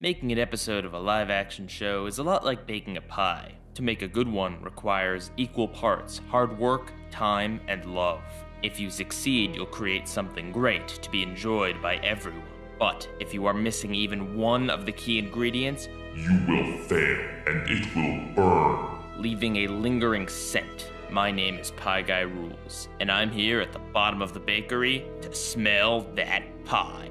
Making an episode of a live-action show is a lot like baking a pie. To make a good one requires equal parts hard work, time, and love. If you succeed, you'll create something great to be enjoyed by everyone. But if you are missing even one of the key ingredients, you will fail, and it will burn, leaving a lingering scent. My name is Pie Guy Rules, and I'm here at the bottom of the bakery to smell that pie.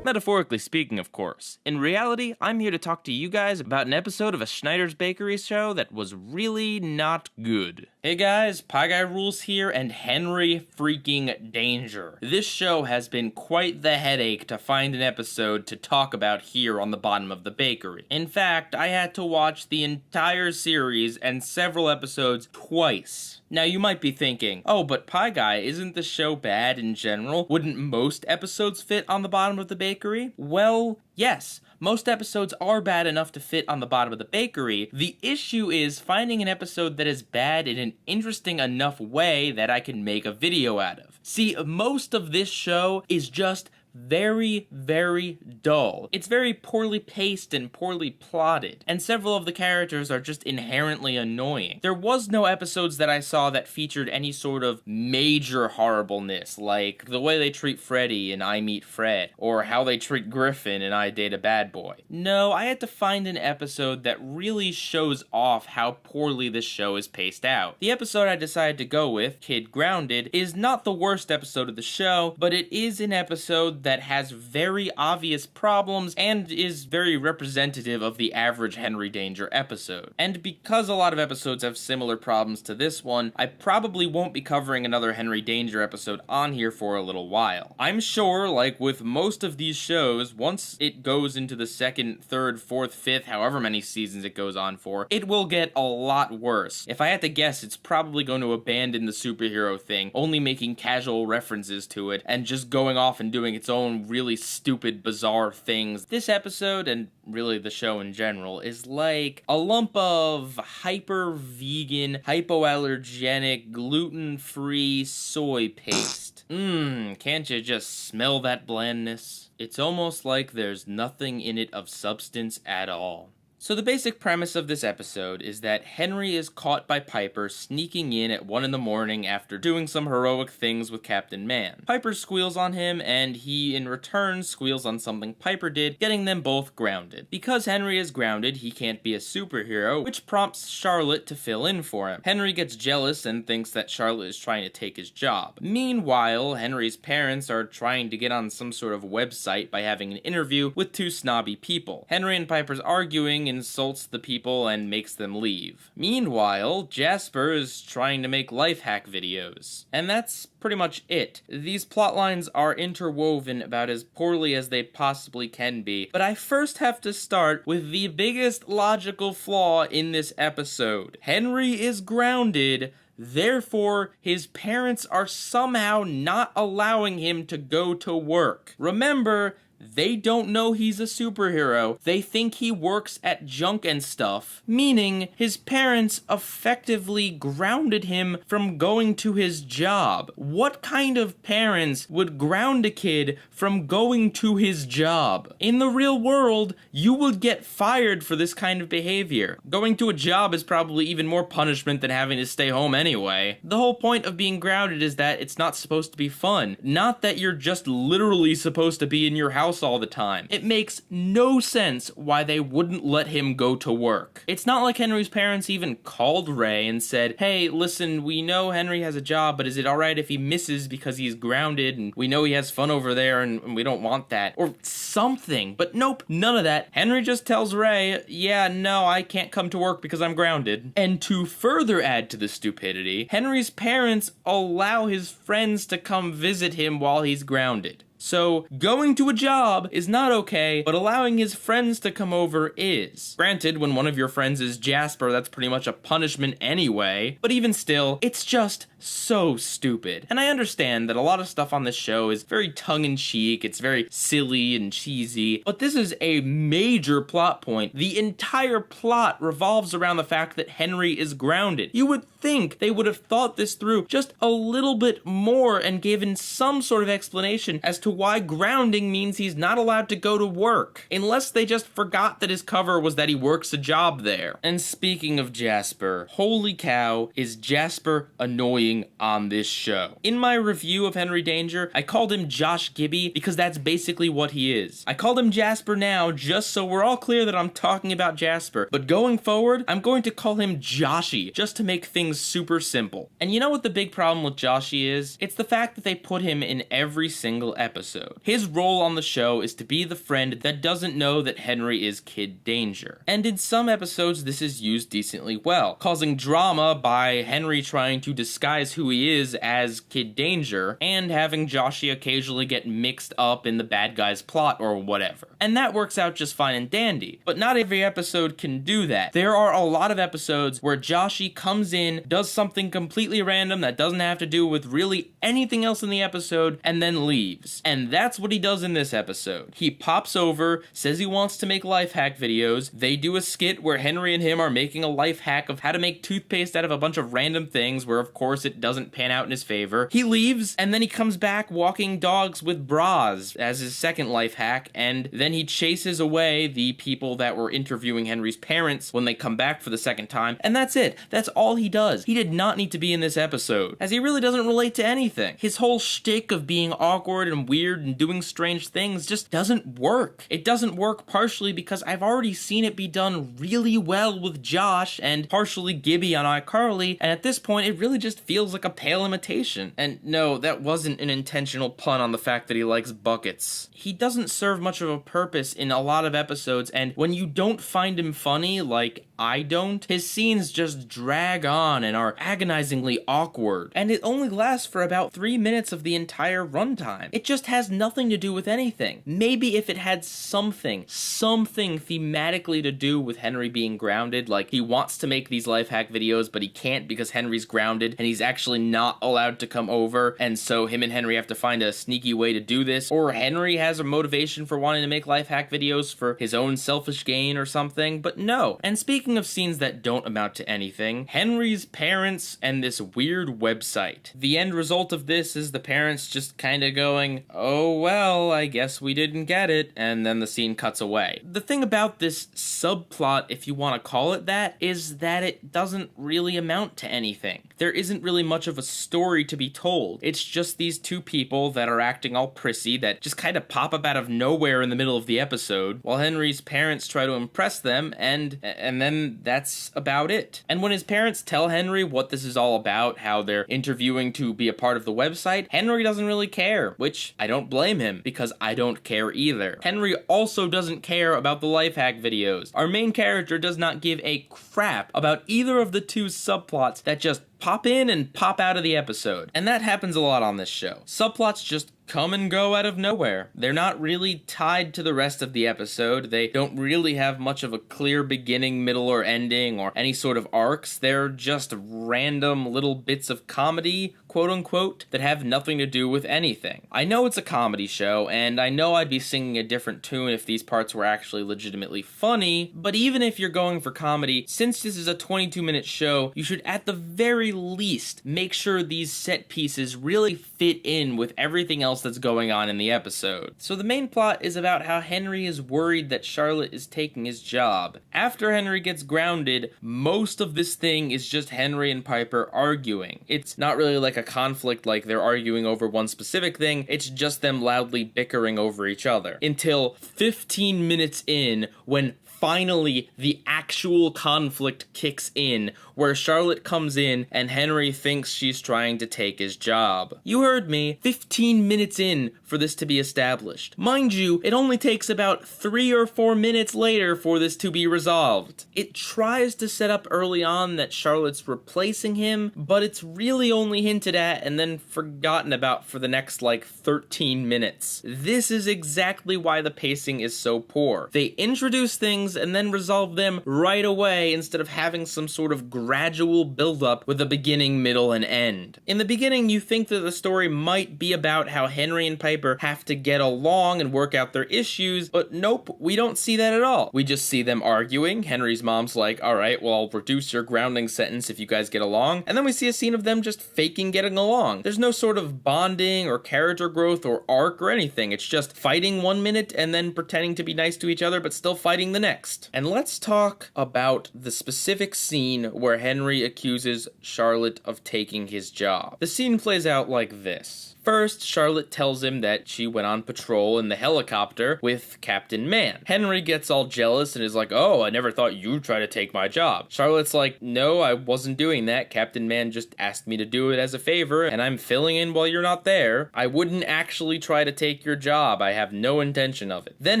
Metaphorically speaking, of course. In reality, I'm here to talk to you guys about an episode of a Schneider's Bakery show that was really not good. Hey guys, Pie Guy Rules here, and Henry freaking Danger. This show has been quite the headache to find an episode to talk about here on the bottom of the bakery. In fact, I had to watch the entire series and several episodes twice. Now you might be thinking, oh, but Pie Guy, isn't the show bad in general? Wouldn't most episodes fit on the bottom of the bakery? Well, yes. Most episodes are bad enough to fit on the bottom of the bakery. The issue is finding an episode that is bad in an interesting enough way that I can make a video out of. See, most of this show is just very, very dull. It's very poorly paced and poorly plotted, and several of the characters are just inherently annoying. There was no episodes that I saw that featured any sort of major horribleness, like the way they treat Freddy in I Meet Fred, or how they treat Griffin in I Date a Bad Boy. No, I had to find an episode that really shows off how poorly this show is paced out. The episode I decided to go with, Kid Grounded, is not the worst episode of the show, but it is an episode that has very obvious problems and is very representative of the average Henry Danger episode. And because a lot of episodes have similar problems to this one, I probably won't be covering another Henry Danger episode on here for a little while. I'm sure, like with most of these shows, once it goes into the second, third, fourth, fifth, however many seasons it goes on for, it will get a lot worse. If I had to guess, it's probably going to abandon the superhero thing, only making casual references to it, and just going off and doing its own really stupid, bizarre things. This episode, and really the show in general, is like a lump of hyper-vegan, hypoallergenic, gluten-free soy paste. Can't you just smell that blandness? It's almost like there's nothing in it of substance at all. So the basic premise of this episode is that Henry is caught by Piper sneaking in at 1 in the morning after doing some heroic things with Captain Man. Piper squeals on him, and he in return squeals on something Piper did, getting them both grounded. Because Henry is grounded, he can't be a superhero, which prompts Charlotte to fill in for him. Henry gets jealous and thinks that Charlotte is trying to take his job. Meanwhile, Henry's parents are trying to get on some sort of website by having an interview with two snobby people. Henry and Piper's arguing insults the people and makes them leave. Meanwhile, Jasper is trying to make life hack videos. And that's pretty much it. These plot lines are interwoven about as poorly as they possibly can be, but I first have to start with the biggest logical flaw in this episode. Henry is grounded, therefore, his parents are somehow not allowing him to go to work. Remember, they don't know he's a superhero. They think he works at junk and stuff, meaning his parents effectively grounded him from going to his job. What kind of parents would ground a kid from going to his job? In the real world, you would get fired for this kind of behavior. Going to a job is probably even more punishment than having to stay home anyway. The whole point of being grounded is that it's not supposed to be fun, not that you're just literally supposed to be in your house all the time. It makes no sense why they wouldn't let him go to work. It's not like Henry's parents even called Ray and said, hey, listen, we know Henry has a job, but is it alright if he misses because he's grounded, and we know he has fun over there and we don't want that, or something. But nope, none of that. Henry just tells Ray, yeah, no, I can't come to work because I'm grounded. And to further add to the stupidity, Henry's parents allow his friends to come visit him while he's grounded. So, going to a job is not okay, but allowing his friends to come over is. Granted, when one of your friends is Jasper, that's pretty much a punishment anyway, but even still, it's just so stupid. And I understand that a lot of stuff on this show is very tongue-in-cheek, it's very silly and cheesy, but this is a major plot point. The entire plot revolves around the fact that Henry is grounded. You would think they would have thought this through just a little bit more and given some sort of explanation as to why grounding means he's not allowed to go to work, unless they just forgot that his cover was that he works a job there. And speaking of Jasper, holy cow, is Jasper annoying on this show. In my review of Henry Danger, I called him Josh Gibby because that's basically what he is. I called him Jasper now just so we're all clear that I'm talking about Jasper, but going forward, I'm going to call him Joshy just to make things super simple. And you know what the big problem with Joshy is? It's the fact that they put him in every single episode. His role on the show is to be the friend that doesn't know that Henry is Kid Danger. And in some episodes, this is used decently well, causing drama by Henry trying to disguise who he is as Kid Danger, and having Joshy occasionally get mixed up in the bad guy's plot or whatever. And that works out just fine and dandy, but not every episode can do that. There are a lot of episodes where Joshy comes in, does something completely random that doesn't have to do with really anything else in the episode, and then leaves. And that's what he does in this episode. He pops over, says he wants to make life hack videos. They do a skit where Henry and him are making a life hack of how to make toothpaste out of a bunch of random things, where of course it doesn't pan out in his favor. He leaves, and then he comes back walking dogs with bras as his second life hack, and then he chases away the people that were interviewing Henry's parents when they come back for the second time, and that's it. That's all he does. He did not need to be in this episode, as he really doesn't relate to anything. His whole shtick of being awkward and weird and doing strange things just doesn't work. It doesn't work partially because I've already seen it be done really well with Josh and partially Gibby on iCarly, and at this point it really just feels like a pale imitation. And no, that wasn't an intentional pun on the fact that he likes buckets. He doesn't serve much of a purpose in a lot of episodes, and when you don't find him funny, like I don't, his scenes just drag on and are agonizingly awkward, and it only lasts for about 3 minutes of the entire runtime. It just has nothing to do with anything. Maybe if it had something thematically to do with Henry being grounded, like he wants to make these life hack videos, but he can't because Henry's grounded, and he's actually not allowed to come over, and so him and Henry have to find a sneaky way to do this, or Henry has a motivation for wanting to make life hack videos for his own selfish gain or something, but no. And speaking of scenes that don't amount to anything, Henry's parents and this weird website. The end result of this is the parents just kinda going, oh well, I guess we didn't get it, and then the scene cuts away. The thing about this subplot, if you want to call it that, is that it doesn't really amount to anything. There isn't really much of a story to be told. It's just these two people that are acting all prissy that just kind of pop up out of nowhere in the middle of the episode, while Henry's parents try to impress them, and then that's about it. And when his parents tell Henry what this is all about, how they're interviewing to be a part of the website, Henry doesn't really care, which I don't blame him, because I don't care either. Henry also doesn't care about the life hack videos. Our main character does not give a crap about either of the two subplots that just pop in and pop out of the episode. And that happens a lot on this show. Subplots just come and go out of nowhere. They're not really tied to the rest of the episode. They don't really have much of a clear beginning, middle, or ending, or any sort of arcs. They're just random little bits of comedy, quote unquote, that have nothing to do with anything. I know it's a comedy show, and I know I'd be singing a different tune if these parts were actually legitimately funny, but even if you're going for comedy, since this is a 22-minute show, you should at the very least make sure these set pieces really fit in with everything else that's going on in the episode. So the main plot is about how Henry is worried that Charlotte is taking his job. After Henry gets grounded, most of this thing is just Henry and Piper arguing. It's not really like a conflict like they're arguing over one specific thing, it's just them loudly bickering over each other. Until 15 minutes in, when finally the actual conflict kicks in, where Charlotte comes in and Henry thinks she's trying to take his job. You heard me, 15 minutes in for this to be established. Mind you, it only takes about 3 or 4 minutes later for this to be resolved. It tries to set up early on that Charlotte's replacing him, but it's really only hinted at and then forgotten about for the next 13 minutes. This is exactly why the pacing is so poor. They introduce things things and then resolve them right away instead of having some sort of gradual build-up with a beginning, middle, and end. In the beginning, you think that the story might be about how Henry and Piper have to get along and work out their issues, but nope, we don't see that at all. We just see them arguing. Henry's mom's like, alright, well, I'll reduce your grounding sentence if you guys get along, and then we see a scene of them just faking getting along. There's no sort of bonding or character growth or arc or anything. It's just fighting 1 minute and then pretending to be nice to each other but still fighting the next. And let's talk about the specific scene where Henry accuses Charlotte of taking his job. The scene plays out like this. First, Charlotte tells him that she went on patrol in the helicopter with Captain Man. Henry gets all jealous and is like, oh, I never thought you'd try to take my job. Charlotte's like, no, I wasn't doing that. Captain Man just asked me to do it as a favor, and I'm filling in while you're not there. I wouldn't actually try to take your job. I have no intention of it. Then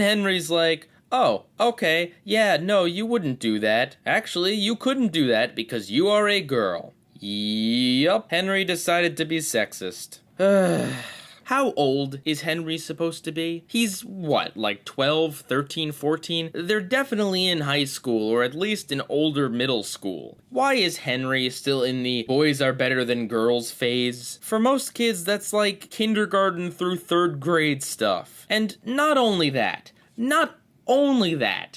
Henry's like, oh, okay, yeah, no, you wouldn't do that. Actually, you couldn't do that because you are a girl. Yup, Henry decided to be sexist. How old is Henry supposed to be? He's, what, like 12, 13, 14? They're definitely in high school, or at least in older middle school. Why is Henry still in the boys are better than girls phase? For most kids, that's like kindergarten through 3rd grade stuff. And not only that,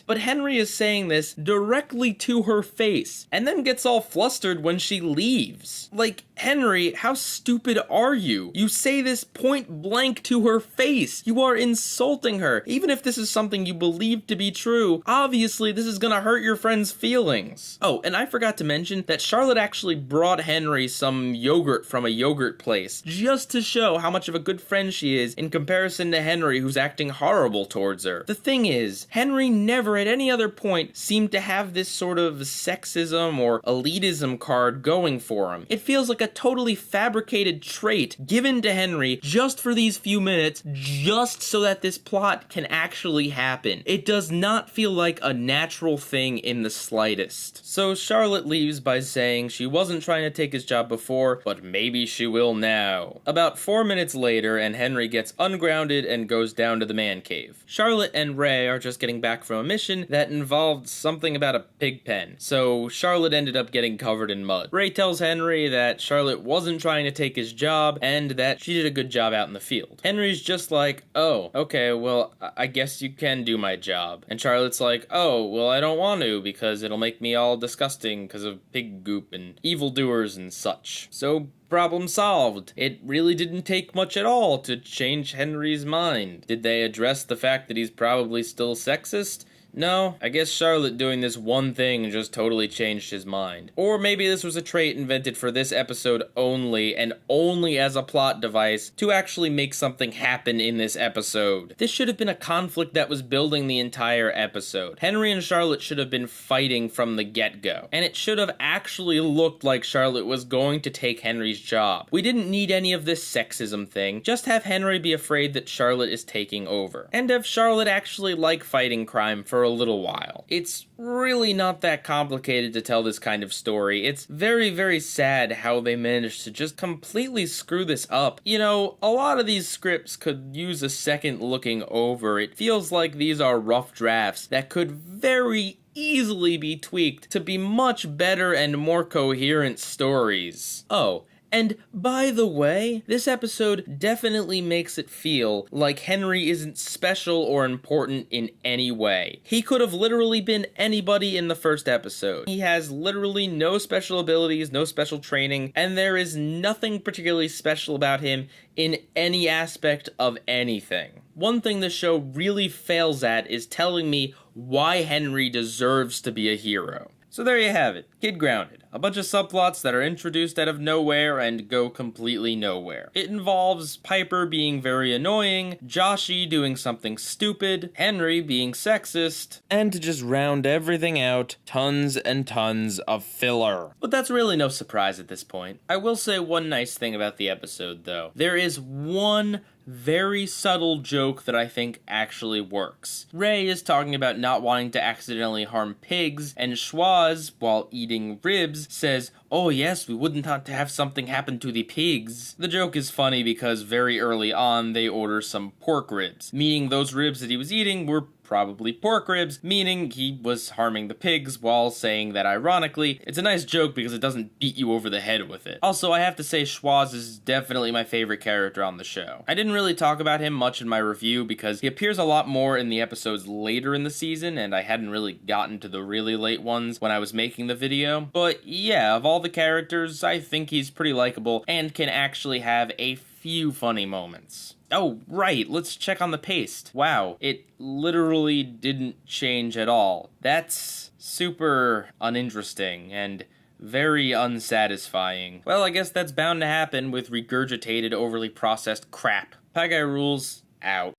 but Henry is saying this directly to her face, and then gets all flustered when she leaves. Like, Henry, how stupid are you? You say this point blank to her face. You are insulting her. Even if this is something you believe to be true, obviously this is gonna hurt your friend's feelings. Oh, and I forgot to mention that Charlotte actually brought Henry some yogurt from a yogurt place, just to show how much of a good friend she is in comparison to Henry, who's acting horrible towards her. The thing is, Henry never at any other point seemed to have this sort of sexism or elitism card going for him. It feels like a totally fabricated trait given to Henry just for these few minutes, just so that this plot can actually happen. It does not feel like a natural thing in the slightest. So Charlotte leaves by saying she wasn't trying to take his job before, but maybe she will now. About 4 minutes later, and Henry gets ungrounded and goes down to the man cave. Charlotte and Ray are just getting back from a mission that involved something about a pig pen, so Charlotte ended up getting covered in mud. Ray tells Henry that Charlotte wasn't trying to take his job and that she did a good job out in the field. Henry's just like, oh, okay, well, I guess you can do my job. And Charlotte's like, oh, well, I don't want to because it'll make me all disgusting because of pig goop and evildoers and such. So, problem solved. It really didn't take much at all to change Henry's mind. Did they address the fact that he's probably still sexist? No, I guess Charlotte doing this one thing just totally changed his mind. Or maybe this was a trait invented for this episode only, and only as a plot device to actually make something happen in this episode. This should have been a conflict that was building the entire episode. Henry and Charlotte should have been fighting from the get-go. And it should have actually looked like Charlotte was going to take Henry's job. We didn't need any of this sexism thing. Just have Henry be afraid that Charlotte is taking over. And have Charlotte actually like fighting crime for a little while. It's really not that complicated to tell this kind of story. It's very, very sad how they managed to just completely screw this up. You know, a lot of these scripts could use a second looking over. It feels like these are rough drafts that could very easily be tweaked to be much better and more coherent stories. Oh, and by the way, this episode definitely makes it feel like Henry isn't special or important in any way. He could have literally been anybody in the first episode. He has literally no special abilities, no special training, and there is nothing particularly special about him in any aspect of anything. One thing the show really fails at is telling me why Henry deserves to be a hero. So there you have it, Kid Grounded. A bunch of subplots that are introduced out of nowhere and go completely nowhere. It involves Piper being very annoying, Joshy doing something stupid, Henry being sexist, and to just round everything out, tons and tons of filler. But that's really no surprise at this point. I will say one nice thing about the episode, though. There is one very subtle joke that I think actually works. Ray is talking about not wanting to accidentally harm pigs, and Schwaz, while eating ribs, says, "Oh yes, we wouldn't want to have something happen to the pigs." The joke is funny because very early on they order some pork ribs, meaning those ribs that he was eating were probably pork ribs, meaning he was harming the pigs while saying that ironically. It's a nice joke because it doesn't beat you over the head with it. Also, I have to say Schwoz is definitely my favorite character on the show. I didn't really talk about him much in my review because he appears a lot more in the episodes later in the season, and I hadn't really gotten to the really late ones when I was making the video. But yeah, of all the characters, I think he's pretty likable and can actually have a few funny moments. Oh, right, let's check on the paste. Wow, it literally didn't change at all. That's super uninteresting and very unsatisfying. Well, I guess that's bound to happen with regurgitated, overly processed crap. Pie Guy Rules, out.